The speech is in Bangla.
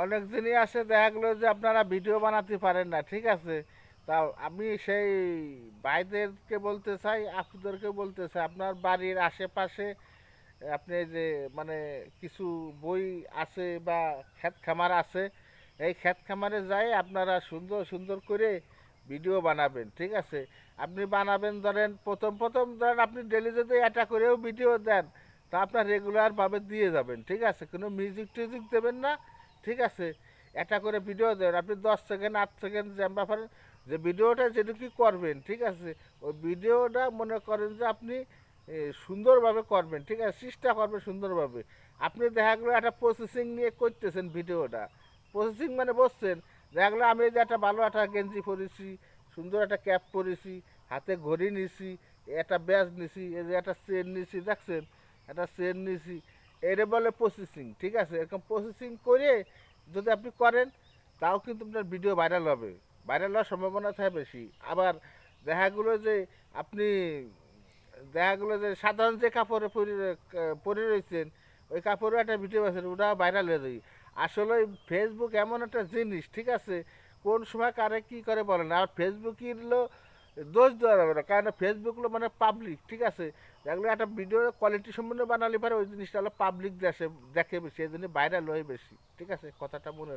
অনেক দিনই আছে, দেখা গেলো যে আপনারা ভিডিও বানাতে পারেন না, ঠিক আছে। তা আমি সেই ভাইদেরকে বলতে চাই, আপুদেরকে বলতে চাই, আপনার বাড়ির আশেপাশে আপনি যে মানে কিছু বই আছে বা ক্ষেত খামার আছে, এই ক্ষেত খামারে যাই আপনারা সুন্দর সুন্দর করে ভিডিও বানাবেন, ঠিক আছে। আপনি বানাবেন, ধরেন প্রথম প্রথম ধরেন আপনি ডেলি যদি এটা করেও ভিডিও দেন, তা আপনার রেগুলারভাবে দিয়ে যাবেন, ঠিক আছে। কোনো মিউজিক টিউজিক দেবেন না, ঠিক আছে। এটা করে ভিডিও দেন, আপনি 10 সেকেন্ড 8 সেকেন্ড যে ব্যাপারে যে ভিডিওটা যেটুকু করবেন, ঠিক আছে। ওই ভিডিওটা মনে করেন যে আপনি সুন্দরভাবে করবেন, ঠিক আছে, চেষ্টা করবেন সুন্দরভাবে। আপনি দেখা গেলো একটা প্রসেসিং নিয়ে করতেছেন ভিডিওটা, প্রসেসিং মানে বসছেন, দেখা গেলো আমি এই যে একটা ভালো একটা গেঞ্জি পরেছি, সুন্দর একটা ক্যাপ পরেছি, হাতে ঘড়ি নিছি, একটা ব্যাজ নিছি, এই যে একটা চেন নিছি, দেখছেন, একটা চেন নিছি, এটা বলে প্রসেসিং, ঠিক আছে। এরকম প্রসেসিং করে যদি আপনি করেন, তাও কিন্তু আপনার ভিডিও ভাইরাল হবে, ভাইরাল হওয়ার সম্ভাবনা থাকে বেশি। আবার দেখা গেলো যে আপনি দেখা গেলো যে সাধারণ যে কাপড়ে পরে পরে রয়েছেন, ওই কাপড়েও একটা ভিডিও আছে, ওটা ভাইরাল হয়ে যায়। আসলে ফেসবুক এমন একটা জিনিস, ঠিক আছে, কোন সময় কারে কি করে বলে না। আর ফেসবুকের দোষ দেওয়া যাবে না, কারণ ফেসবুক হলো মানে পাবলিক, ঠিক আছে। যেগুলো একটা ভিডিও কোয়ালিটি সম্পূর্ণ বানালে পারে ওই জিনিসটা হলো পাবলিক দেশে দেখে বেশি, এই জন্য ভাইরাল হয় বেশি, ঠিক আছে, কথাটা মনে